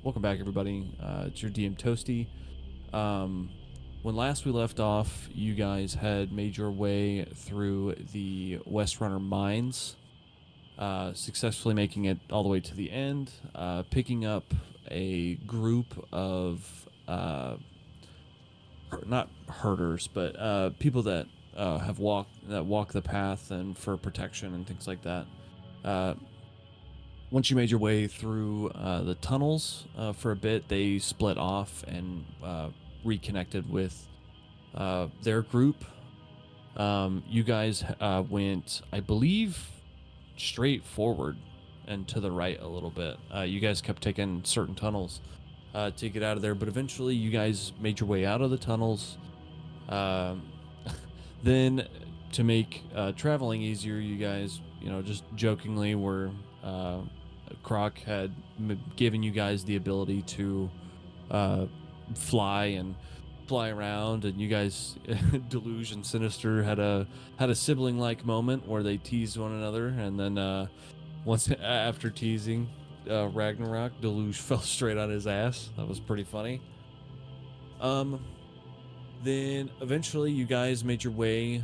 Welcome back, everybody. It's your DM Toasty. When last we left off, you guys had made your way through the West Runner mines, successfully making it all the way to the end, picking up a group of not herders, but people that walk the path and for protection and things like that. Once you made your way through the tunnels for a bit, they split off and reconnected with their group. You guys went, I believe, straight forward and to the right a little bit. You guys kept taking certain tunnels to get out of there, but eventually you guys made your way out of the tunnels. Then, to make traveling easier, you guys, just jokingly were... Croc had given you guys the ability to fly around, and you guys, Deluge and Sinister, had a sibling-like moment where they teased one another, and then once after teasing Ragnarok, Deluge fell straight on his ass. That was pretty funny. Then eventually you guys made your way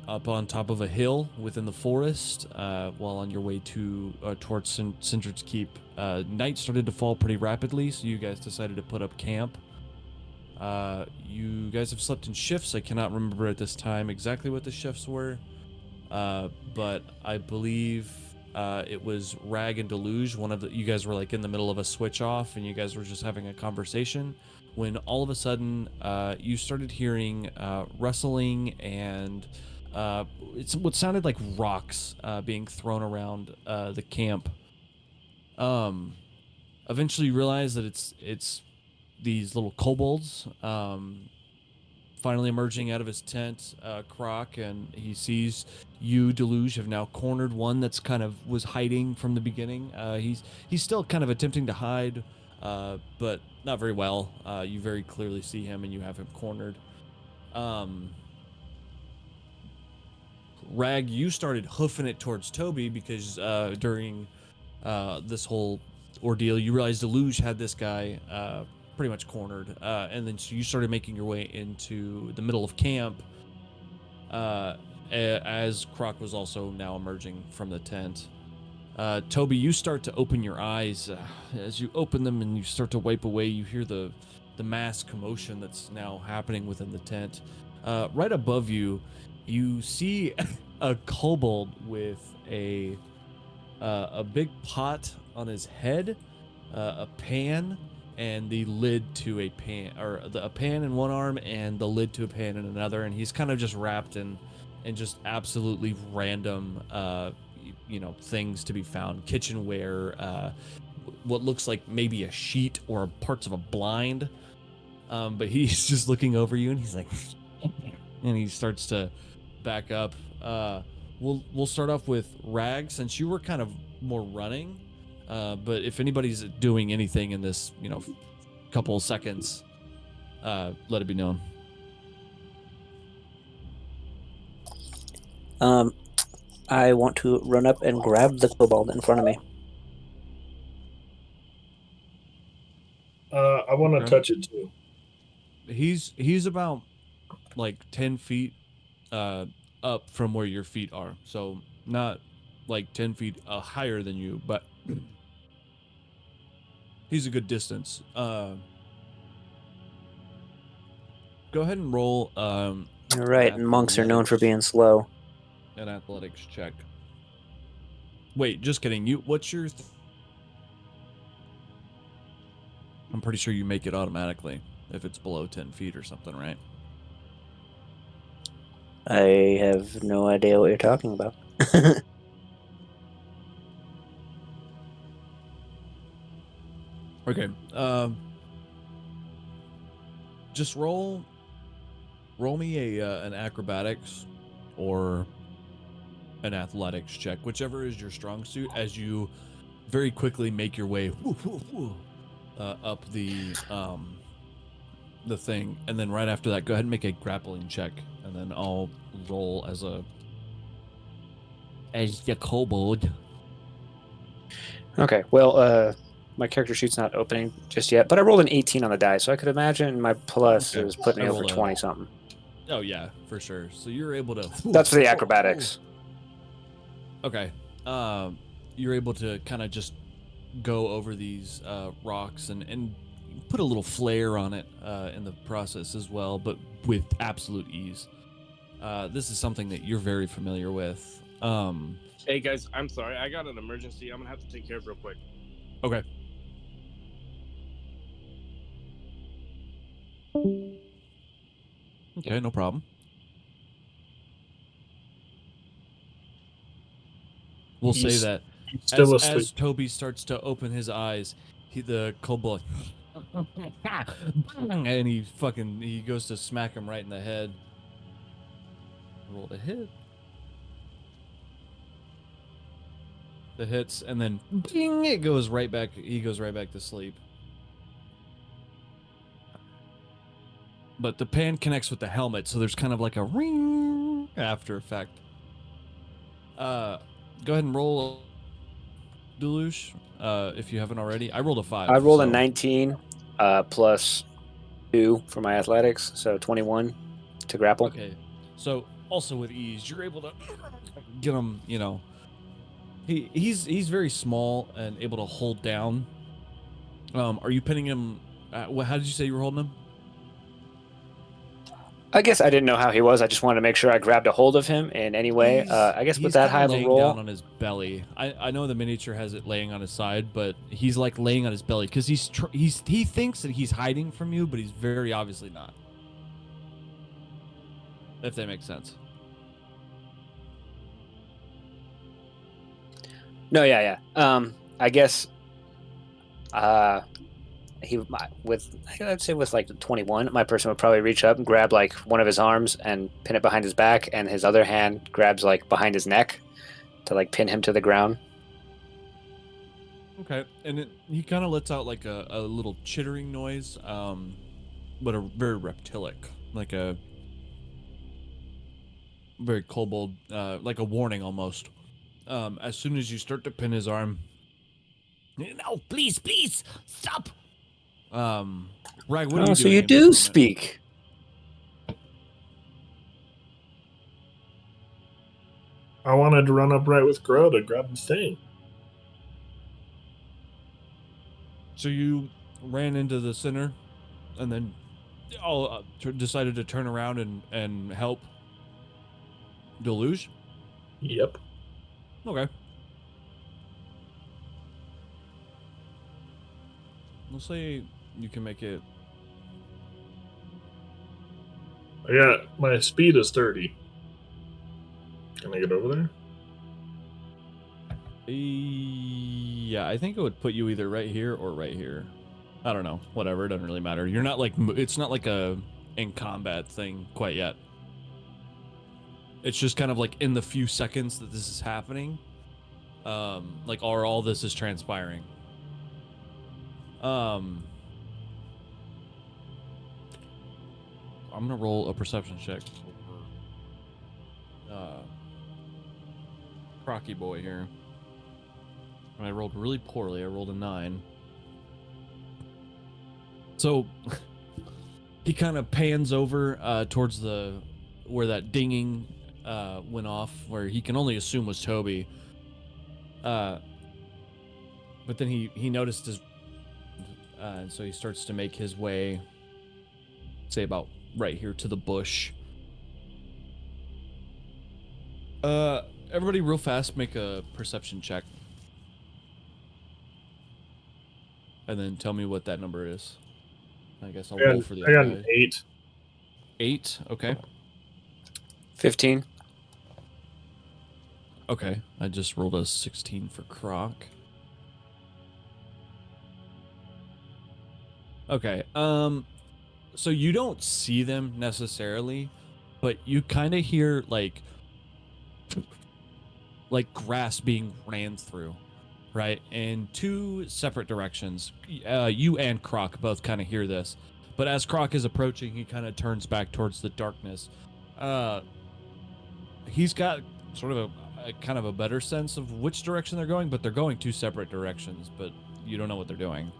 up on top of a hill within the forest while on your way towards Sindred's Keep. Night started to fall pretty rapidly, so you guys decided to put up camp. You guys have slept in shifts. I cannot remember at this time exactly what the shifts were, but I believe it was Rag and Deluge. You guys were like in the middle of a switch off, and you guys were just having a conversation when all of a sudden you started hearing rustling and it's what sounded like rocks being thrown around the camp. Eventually you realize that it's these little kobolds finally emerging out of his tent, Croc, and he sees you, Deluge, have now cornered one that's kind of was hiding from the beginning. He's still kind of attempting to hide, but not very well. You very clearly see him, and you have him cornered. Rag, you started hoofing it towards Toby because during this whole ordeal, you realized Deluge had this guy pretty much cornered, and then so you started making your way into the middle of camp as Croc was also now emerging from the tent. Toby, you start to open your eyes. As you open them and you start to wipe away, you hear the mass commotion that's now happening within the tent. Right above you, you see a kobold with a big pot on his head, a pan, and the lid to a pan, or a pan in one arm and the lid to a pan in another, and he's kind of just wrapped in just absolutely random things to be found, kitchenware, what looks like maybe a sheet or parts of a blind, but he's just looking over you and he's like and he starts to back up. We'll start off with Rag, since you were kind of more running, but if anybody's doing anything in this couple of seconds, let it be known. I want to run up and grab the kobold in front of me. I want to touch it too. He's about like 10 feet up from where your feet are, so not like 10 feet higher than you, but he's a good distance. Go ahead and roll. You're right, and monks are known for being slow. An athletics check. Wait, just kidding. What's your... I'm pretty sure you make it automatically if it's below 10 feet or something, right? I have no idea what you're talking about. Okay. Just roll me an acrobatics or an athletics check, whichever is your strong suit, as you very quickly make your way up the thing, and then right after that, go ahead and make a grappling check, and then I'll roll as the kobold. Okay, well, My character sheet's not opening just yet, but I rolled an 18 on the die, so I could imagine my plus is putting me over 20 something. Oh yeah, for sure. So you're able to. That's for the acrobatics. Okay. You're able to kind of just go over these rocks and put a little flair on it in the process as well, but with absolute ease. This is something that you're very familiar with. Hey guys, I'm sorry. I got an emergency. I'm gonna have to take care of real quick. Okay. Okay, no problem. We'll say that as Toby starts to open his eyes, the kobold, and he goes to smack him right in the head. Roll to hit. The hits, and then ding, it goes right back. He goes right back to sleep. But the pan connects with the helmet, so there's kind of like a ring after effect. Go ahead and roll Deluge, if you haven't already. I rolled a 5. I rolled a 19 plus 2 for my athletics, so 21 to grapple. Okay. So also with ease, you're able to get him, you know. He's very small and able to hold down. Are you pinning him? How did you say you were holding him? I guess I didn't know how he was. I just wanted to make sure I grabbed a hold of him in any way. I guess with that high of a roll, down on his belly. I know the miniature has it laying on his side, but he's like laying on his belly because he thinks that he's hiding from you, but he's very obviously not. If that makes sense. No, yeah. I guess I'd say with like 21, my person would probably reach up and grab like one of his arms and pin it behind his back, and his other hand grabs like behind his neck to like pin him to the ground. Okay, and he kind of lets out like a little chittering noise, but a very reptilic, like a very kobold, like a warning almost. As soon as you start to pin his arm, no, please, stop. Rag, what are you doing? So you do speak. I wanted to run up right with Grow to grab the thing. So you ran into the center, and then decided to turn around and help Deluge? Yep. Okay. We'll say you can make it. I got my speed is 30. Can I get over there? Yeah, I think it would put you either right here or right here. I don't know. Whatever. It doesn't really matter. You're not like it's not like a in combat thing quite yet. It's just kind of like in the few seconds that this is happening, like all this is transpiring. I'm gonna roll a perception check over Crocky boy here. And I rolled really poorly. I rolled a 9. So he kind of pans over towards where that dinging went off, where he can only assume was Toby. But then he noticed his, and so he starts to make his way, say about right here to the bush. Everybody, real fast, make a perception check, and then tell me what that number is. I guess I'll roll for the. I got an 8. 8. Okay. 15. Okay, I just rolled a 16 for Croc. Okay, so you don't see them necessarily, but you kind of hear like grass being ran through, right? In 2 separate directions. You and Croc both kind of hear this, but as Croc is approaching, he kind of turns back towards the darkness. He's got sort of a kind of a better sense of which direction they're going, but they're going 2 separate directions. But you don't know what they're doing.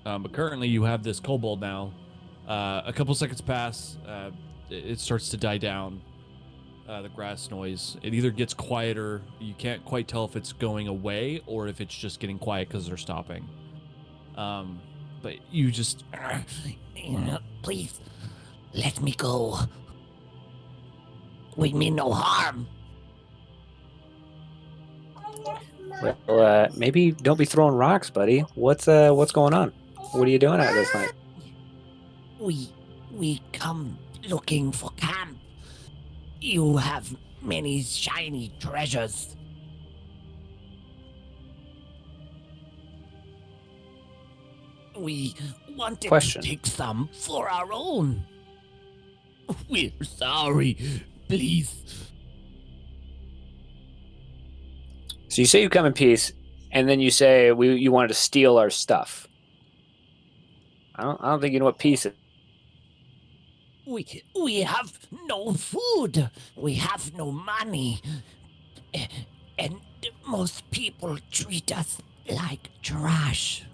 But currently you have this kobold now. A couple seconds pass. It starts to die down. The grass noise. It either gets quieter. You can't quite tell if it's going away or if it's just getting quiet because they're stopping. But you just... Please, let me go. We mean no harm. Well, maybe don't be throwing rocks, buddy. What's going on? What are you doing out this night? We come looking for camp. You have many shiny treasures. We wanted Question. to take some for our own. We're sorry. Please. So you say you come in peace, and then you say you wanted to steal our stuff. I don't think you know what peace is. We have no food. We have no money. And most people treat us like trash.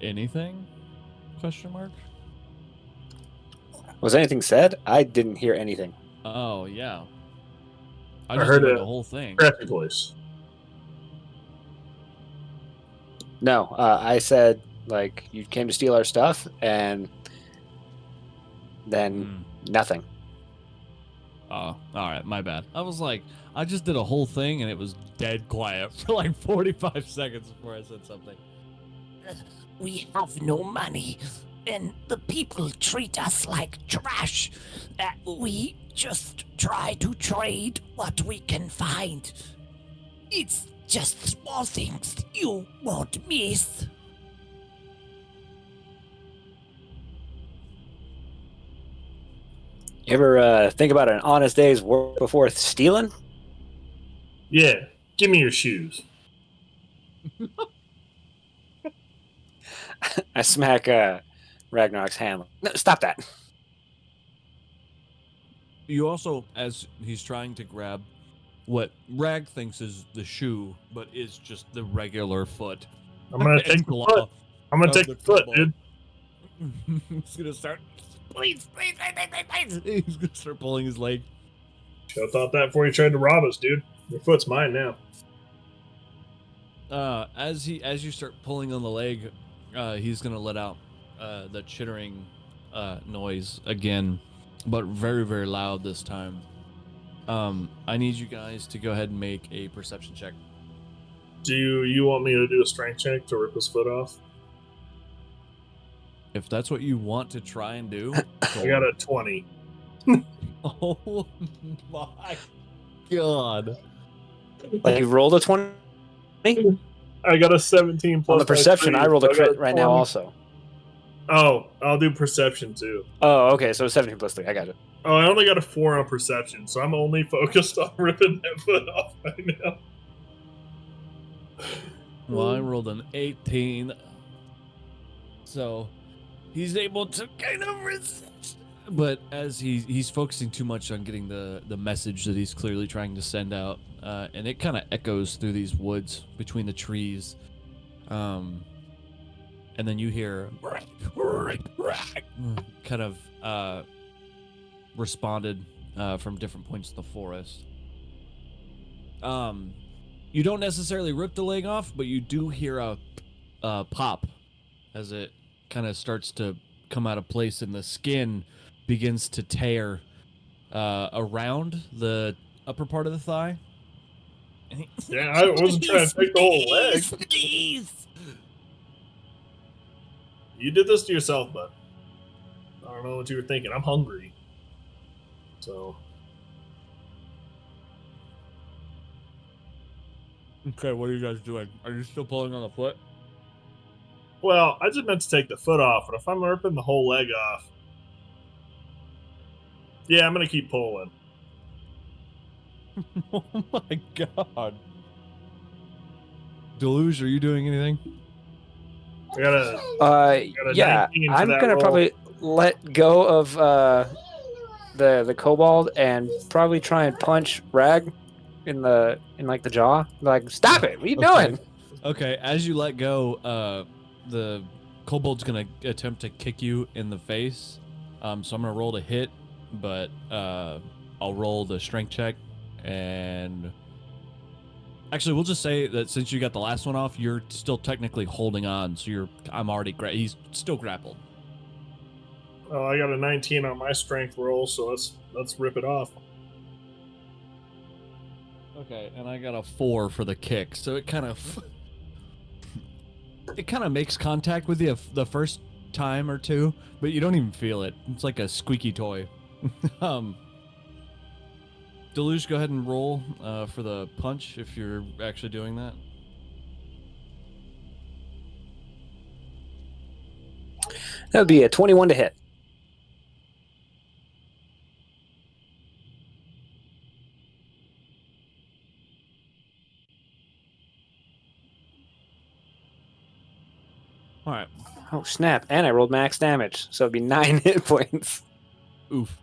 Anything? Question mark? Was anything said? I didn't hear anything. Oh, yeah. I just heard did a the whole thing. Crappy voice. No, I said like you came to steal our stuff, and then nothing. Oh, all right, my bad. I was like, I just did a whole thing and it was dead quiet for like 45 seconds before I said something. We have no money, and the people treat us like trash. We just try to trade what we can find. It's just small things you won't miss. You ever think about an honest day's work before stealing? Yeah, give me your shoes. I smack Ragnarok's hand. No, stop that. You also, as he's trying to grab what Rag thinks is the shoe, but is just the regular foot. I'm gonna take the foot. I'm gonna take the foot, dude. He's gonna start. Please. He's gonna start pulling his leg. Should have thought that before you tried to rob us, dude. Your foot's mine now. As you start pulling on the leg, he's gonna let out the chittering noise again, but very, very loud this time. I need you guys to go ahead and make a perception check. Do you want me to do a strength check to rip his foot off? If that's what you want to try and do. I got a 20. Oh my god. Like you rolled a 20? I got a 17 plus. On the perception, my I rolled a so got crit right now 20. also. Oh, I'll do perception too. Oh, okay, so 17 plus 3. I got it. Oh, I only got a 4 on perception, so I'm only focused on ripping that foot off right now. Well, I rolled an 18. So he's able to kind of resist. But as he's focusing too much on getting the message that he's clearly trying to send out, and it kind of echoes through these woods between the trees. And then you hear kind of responded from different points of the forest. You don't necessarily rip the leg off, but you do hear a pop as it kind of starts to come out of place, and the skin begins to tear around the upper part of the thigh. Yeah, I wasn't trying to take the whole leg. Please. You did this to yourself, bud. I don't know what you were thinking. I'm hungry. So Okay, what are you guys doing? Are you still pulling on the foot? well, I just meant to take the foot off, but if I'm ripping the whole leg off, yeah, I'm gonna keep pulling. Oh my god. Deluge, are you doing anything? I got a Yeah, 19 for I'm that gonna roll. probably let go of the kobold and probably try and punch Rag in like the jaw. Like, stop it! What are you doing? Okay, as you let go, the kobold's gonna attempt to kick you in the face. So I'm gonna roll to hit, but I'll roll the strength check, and actually we'll just say that since you got the last one off, you're still technically holding on. So I'm already he's still grappled. Oh, I got a 19 on my strength roll, so let's rip it off. Okay, and I got a 4 for the kick, so it kind of makes contact with you the first time or two, but you don't even feel it. It's like a squeaky toy. Deluge, go ahead and roll for the punch if you're actually doing that. That would be a 21 to hit. All right. Oh snap! And I rolled max damage, so it'd be 9 hit points. Oof.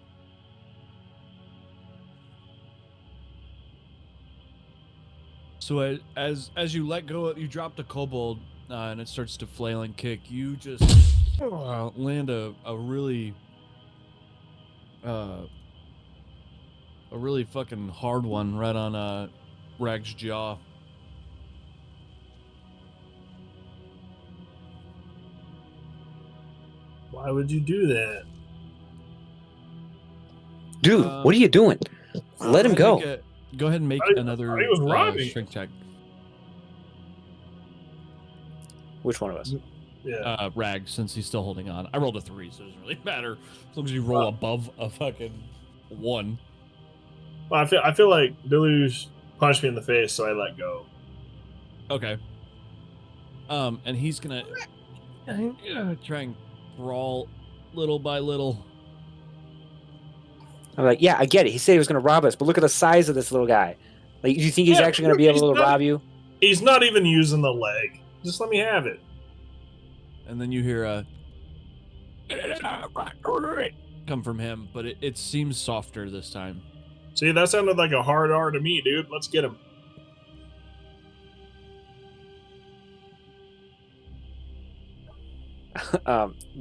So as you let go, you drop the kobold and it starts to flail and kick. You just land a really fucking hard one right on Rag's jaw. Why would you do that? Dude, what are you doing? Let him go. Go ahead and make I another was robbing. strength check. Which one of us? Yeah. Rag, since he's still holding on. I rolled a 3, so it doesn't really matter. As long as you roll above a fucking 1. Well, I feel like Deluge punched me in the face, so I let go. Okay. And he's gonna try and crawl little by little. I'm like, yeah, I get it. He said he was going to rob us, but look at the size of this little guy. Like, do you think he's Yeah, actually going to be able to rob you? He's not even using the leg. Just let me have it. And then you hear a come from him, but it seems softer this time. See, that sounded like a hard R to me, dude. Let's get him.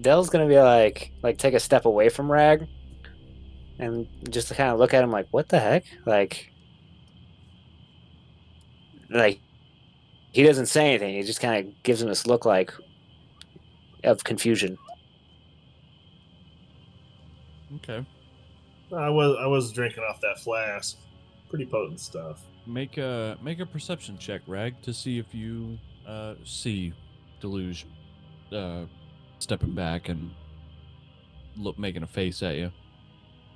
Dell's going to be like take a step away from Rag and just to kind of look at him like, what the heck? Like he doesn't say anything. He just kind of gives him this look like of confusion. Okay. I was drinking off that flask. Pretty potent stuff. Make a perception check, Rag, to see if you see Deluge stepping back and making a face at you.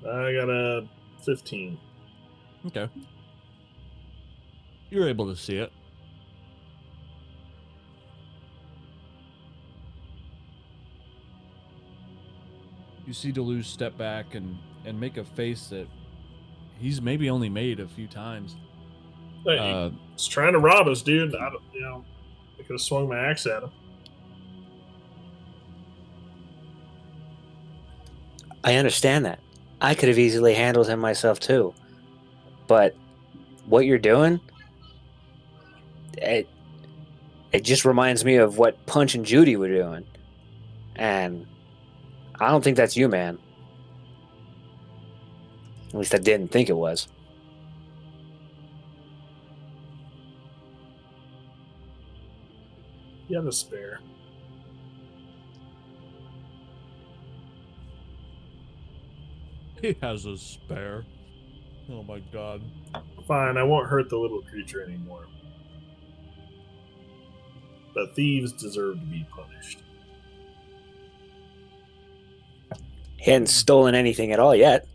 I got a 15. Okay. You're able to see it. You see Deluge step back and make a face that he's maybe only made a few times. Hey, he's trying to rob us, dude. I could have swung my axe at him. I understand that. I could have easily handled him myself too. But what you're doing, it just reminds me of what Punch and Judy were doing. And I don't think that's you, man. At least I didn't think it was. You have a spare. He has a spare. Oh my god. Fine, I won't hurt the little creature anymore. But thieves deserve to be punished. He hadn't stolen anything at all yet.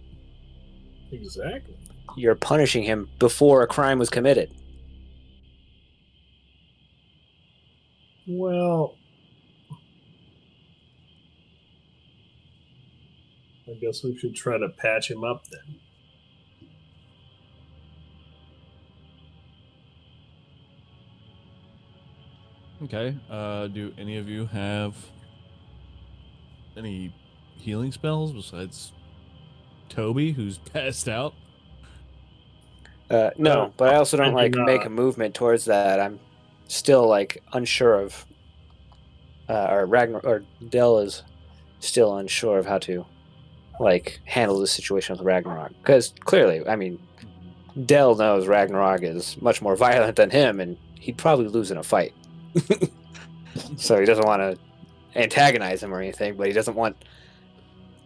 Exactly. You're punishing him before a crime was committed. Well, I guess we should try to patch him up then. Okay. Do any of you have any healing spells besides Toby, who's passed out? No, but I also don't I do make not. a movement towards that. I'm still like unsure of, or Ragnar or Dell is still unsure of how to like handle the situation with Ragnarok. Because clearly, I mean, Dell knows Ragnarok is much more violent than him, and he'd probably lose in a fight. So he doesn't want to antagonize him or anything, but he doesn't want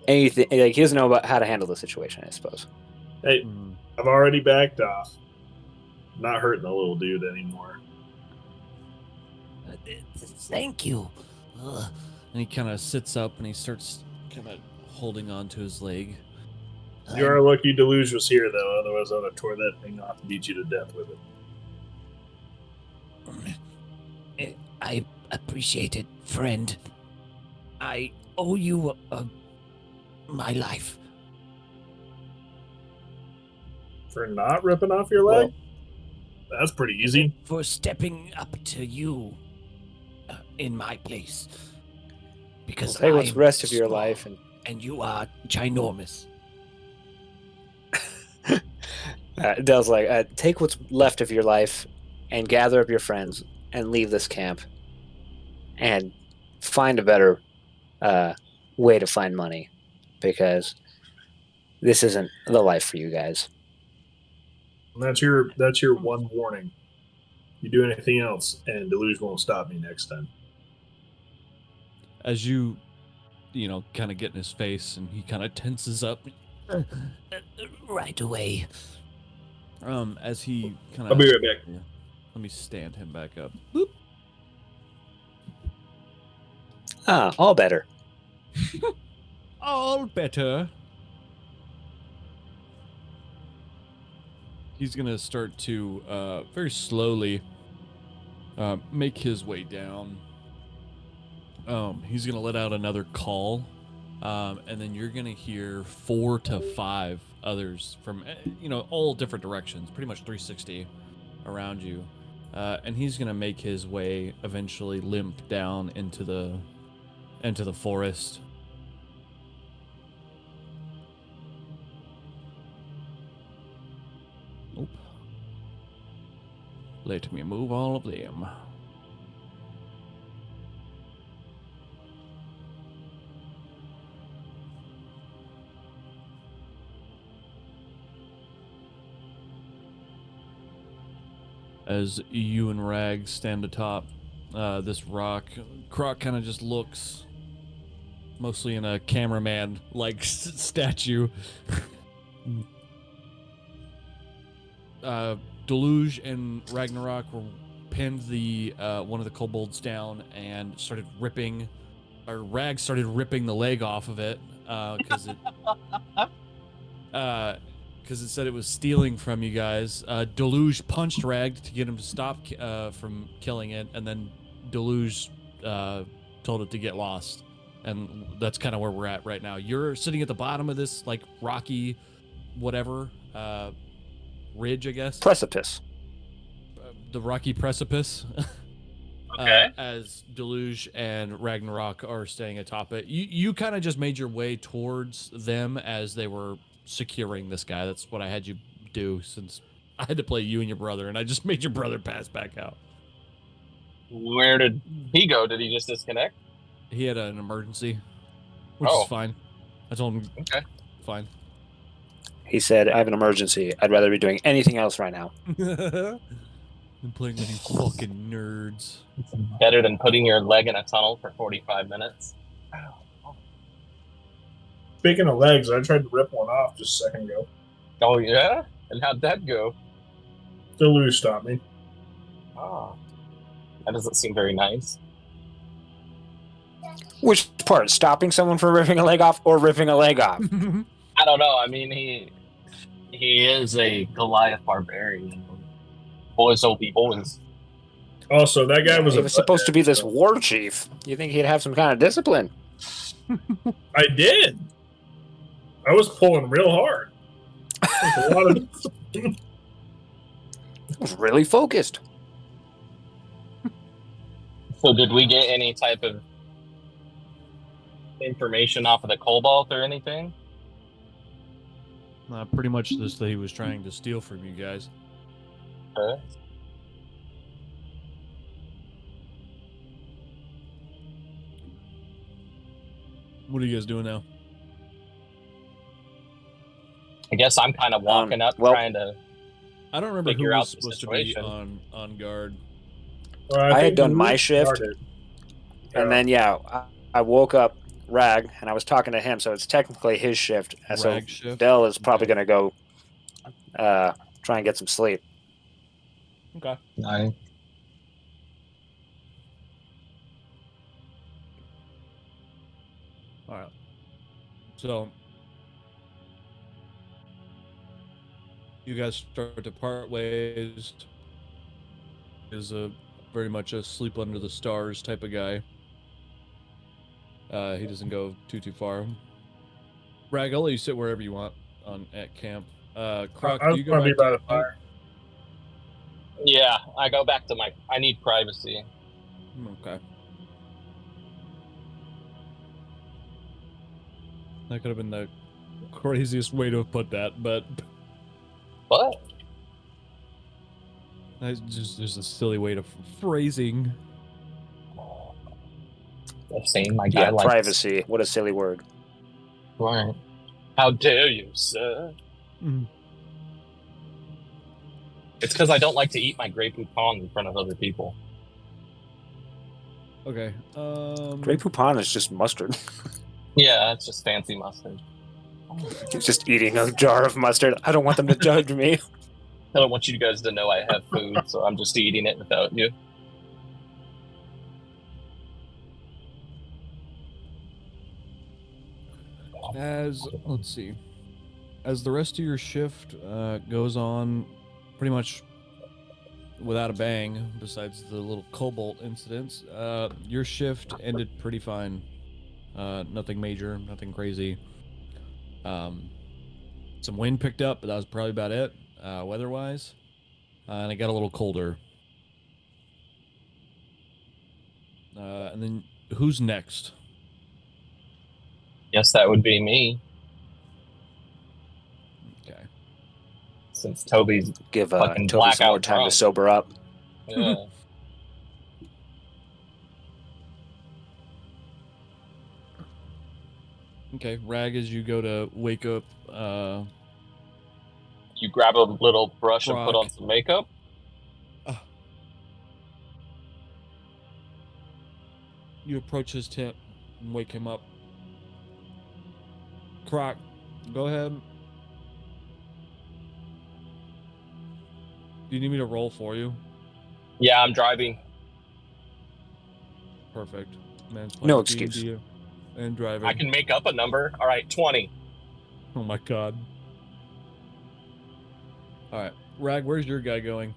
anything. Like he doesn't know about how to handle the situation, I suppose. Hey, I've already backed off. Not hurting the little dude anymore. Thank you. And he kind of sits up and he starts kind of holding on to his leg. You are lucky Deluge was here, though. Otherwise, I'd have tore that thing off and beat you to death with it. I appreciate it, friend. I owe you my life. For not ripping off your leg? That's pretty easy. For stepping up to you in my place. Because Hey, what's I'm the rest of your small life? and you are ginormous. Dell's like, take what's left of your life and gather up your friends and leave this camp and find a better way to find money, because this isn't the life for you guys. And that's your one warning. You do anything else, and Deluge won't stop me next time. As you kind of get in his face and he kind of tenses up. Right away. As he kind of... I'll be right back. Yeah, let me stand him back up. Boop. All better. All better. He's going to start to very slowly make his way down. He's going to let out another call. And then you're going to hear 4 to 5 others from, all different directions, pretty much 360 around you. And he's going to make his way eventually limp down into the forest. Nope. Let me move all of them. As you and Rag stand atop this rock, Croc kind of just looks, mostly in a cameraman-like statue. Deluge and Ragnarok were pinned one of the kobolds down and started ripping, or Rag started ripping the leg off of it because it said it was stealing from you guys. Deluge punched Rag to get him to stop from killing it, and then Deluge told it to get lost. And that's kind of where we're at right now. You're sitting at the bottom of this, like, rocky whatever, ridge, I guess. Precipice. The rocky precipice. Okay. As Deluge and Ragnarok are staying atop it. You kind of just made your way towards them as they were securing this guy. That's what I had you do, since I had to play you and your brother, and I just made your brother pass back out. Where did he go? Did he just disconnect? He had an emergency, which is fine. I told him, okay, fine. He said, I have an emergency. I'd rather be doing anything else right now. I'm playing with you fucking nerds. it's better than putting your leg in a tunnel for 45 minutes. Speaking of legs, I tried to rip one off just a second ago. Oh, yeah? And how'd that go? Deluge stopped me. Oh, that doesn't seem very nice. Which part? Stopping someone from ripping a leg off or ripping a leg off? I don't know. I mean, He is a Goliath barbarian. Boys will be boys. Also, that guy was He a was supposed to be butthead, this so- war chief. You think he'd have some kind of discipline? I did. I was pulling real hard. There's a lot of He was really focused. So did we get any type of information off of the Kobold or anything? Pretty much this that he was trying to steal from you guys. Okay. What are you guys doing now? I guess I'm kind of walking up well- trying to... I don't remember who Figure was out the supposed to be situation. on guard. Well, I had think done the my loot shift. started. And then, I woke up Rag, and I was talking to him, so it's technically his shift. And so Rag shift? Dell is probably Okay. going to go try and get some sleep. Okay. Nice. All right. So you guys start to part ways. Is a very much a sleep under the stars type of guy. He doesn't go too far. Rag, I'll let you sit wherever you want at camp. Croc, I do was you go going to be back by to the fire. Yeah, I go back to I need privacy. Okay. That could have been the craziest way to have put that, but What? that's just a silly way to phrasing. I've seen my guy Yeah, like privacy. What a silly word. Right. How dare you, sir? Mm. It's because I don't like to eat my Grey Poupon in front of other people. Okay. Grey Poupon is just mustard. Yeah, it's just fancy mustard. He's just eating a jar of mustard. I don't want them to judge me. I don't want you guys to know I have food, so I'm just eating it without you. Let's see, as the rest of your shift goes on, pretty much without a bang, besides the little Kobold incidents, your shift ended pretty fine. Nothing major, nothing crazy. Some wind picked up, but that was probably about it, weather-wise. And it got a little colder. And then, who's next? Yes, that would be me, Okay. since Toby's Give fucking Toby some more blackout time drunk. to sober up. Yeah. Okay, Rag, as you go to wake up, You grab a little brush and put Rock. on some makeup. you approach his tent and wake him up. Croc, go ahead. Do you need me to roll for you? Yeah, I'm driving. Perfect. Man's No playing excuse. D&D and driving. I can make up a number. All right, 20. Oh my god. All right, Rag, where's your guy going?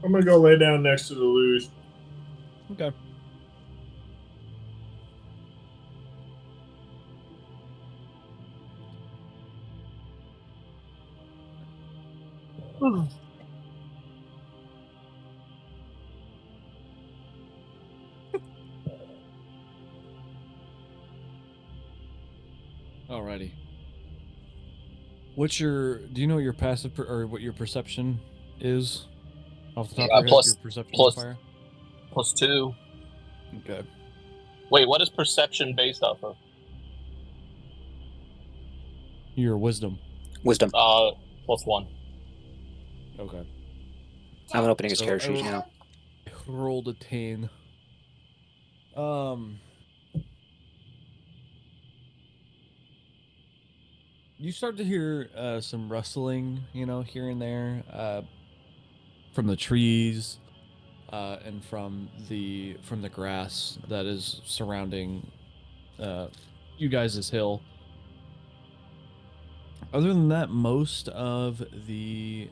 I'm going to go lay down next to the Deluge. Okay. Alrighty. Do you know what your passive or what your perception is? Off the top of your plus- head, your perception plus- modifier? +2. Okay. Wait, what is perception based off of? Your wisdom. Wisdom. +1. Okay. I'm opening his So character I sheet will- now. Rolled a 10. You start to hear some rustling, here and there, from the trees, and from the grass that is surrounding you guys' hill. Other than that, most of the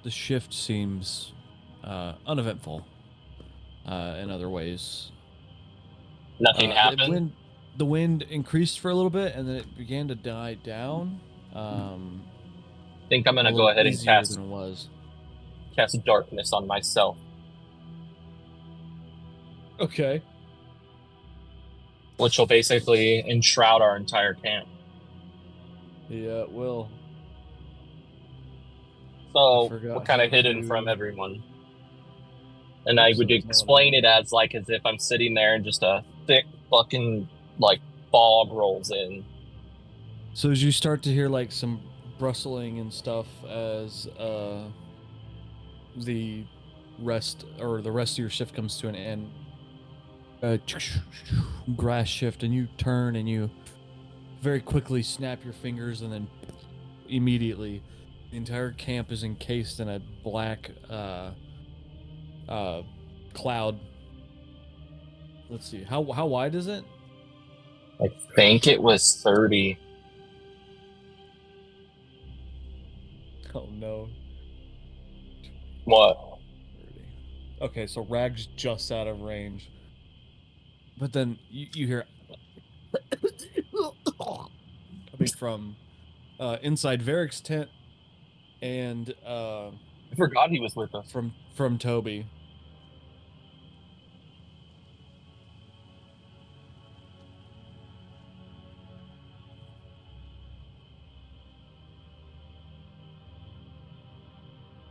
shift seems uneventful. In other ways, Nothing the happened. wind increased for a little bit, and then it began to die down. Think I'm A gonna go little ahead and easier than it was. cast darkness on myself, Okay. which will basically enshroud our entire camp. Yeah, it will. So we're forgot kind how of hidden from to. everyone. And I Oops, would that was not what I explain it wanted. as like as if I'm sitting there and just a thick fucking like fog rolls in. So as you start to hear like some rustling and stuff as the rest of your shift comes to an end, grass shift, and you turn and you very quickly snap your fingers, and then immediately the entire camp is encased in a black cloud. Let's see, how wide is it? I think it was 30. Oh no. What? 30. Okay, so Rag's just out of range. But then you hear coming from inside Varric's tent and I forgot he was with us. from Toby.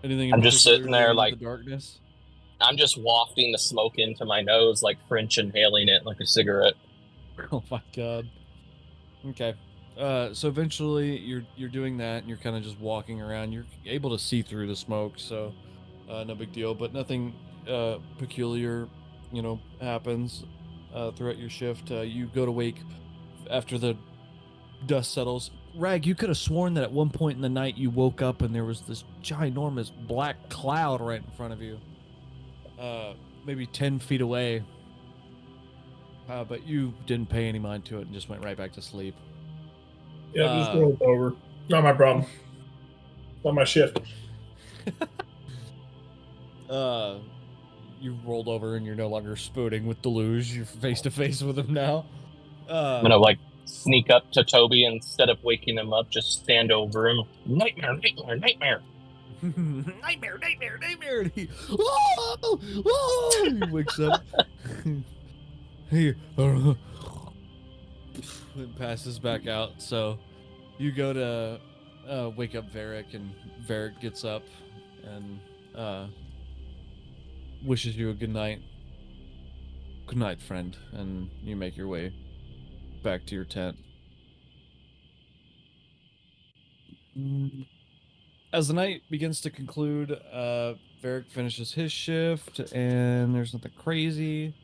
Anything in I'm just particular sitting you're there doing with like the darkness? I'm just wafting the smoke into my nose, like French inhaling it like a cigarette. Oh my god. Okay. So eventually you're doing that, and you're kind of just walking around. You're able to see through the smoke, so no big deal. But nothing peculiar, happens throughout your shift. You go to wake after the dust settles. Rag, you could have sworn that at one point in the night you woke up and there was this ginormous black cloud right in front of you, maybe 10 feet away. But you didn't pay any mind to it and just went right back to sleep. Yeah, just rolled over. Not my problem. Not my shift. You rolled over and you're no longer spooning with Deluge. You're face to face with him now. I'm gonna like sneak up to Toby instead of waking him up, just stand over him. Nightmare, nightmare, nightmare. Nightmare, nightmare, nightmare. And he, oh, oh, he wakes up. He and passes back out. So you go to wake up Varric, and Varric gets up and wishes you a good night. Good night, friend. And you make your way back to your tent. As the night begins to conclude, Varric finishes his shift, and there's nothing crazy.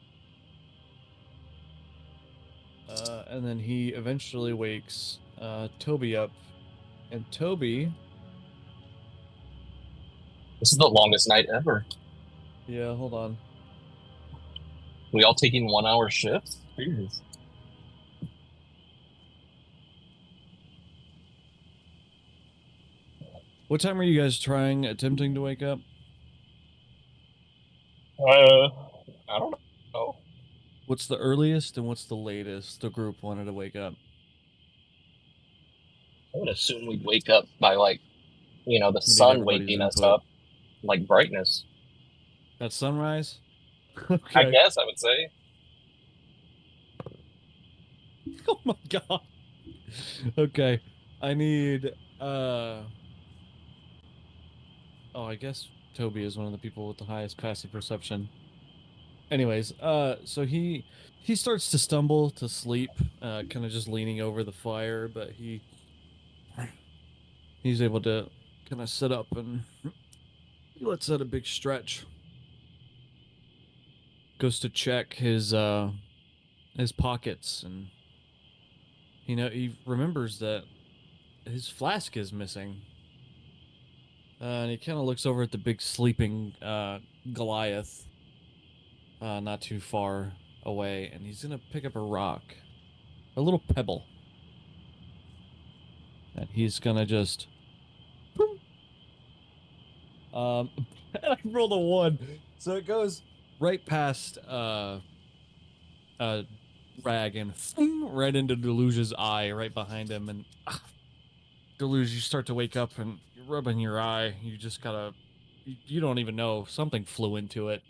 And then he eventually wakes Toby up, and Toby. This is the longest night ever. Yeah, hold on. We all taking 1 hour shifts? Jeez. What time are you guys attempting to wake up? I don't know. What's the earliest and what's the latest the group wanted to wake up? I would assume we'd wake up by like, the We need sun everybody's waking us input. up, like brightness. At sunrise? I Okay. guess I would say. Oh my god. Okay. I need Oh, I guess Toby is one of the people with the highest passive perception. Anyways, so he starts to stumble to sleep, kind of just leaning over the fire, but he's able to kind of sit up, and he lets out a big stretch. Goes to check his pockets, and he remembers that his flask is missing. And he kind of looks over at the big sleeping Goliath, not too far away, and he's gonna pick up a rock, a little pebble, And he's gonna just I rolled a 1, so it goes right past Rag and right into Deluge's eye, right behind him. And Deluge, you start to wake up and you're rubbing your eye. You just gotta, you don't even know, something flew into it.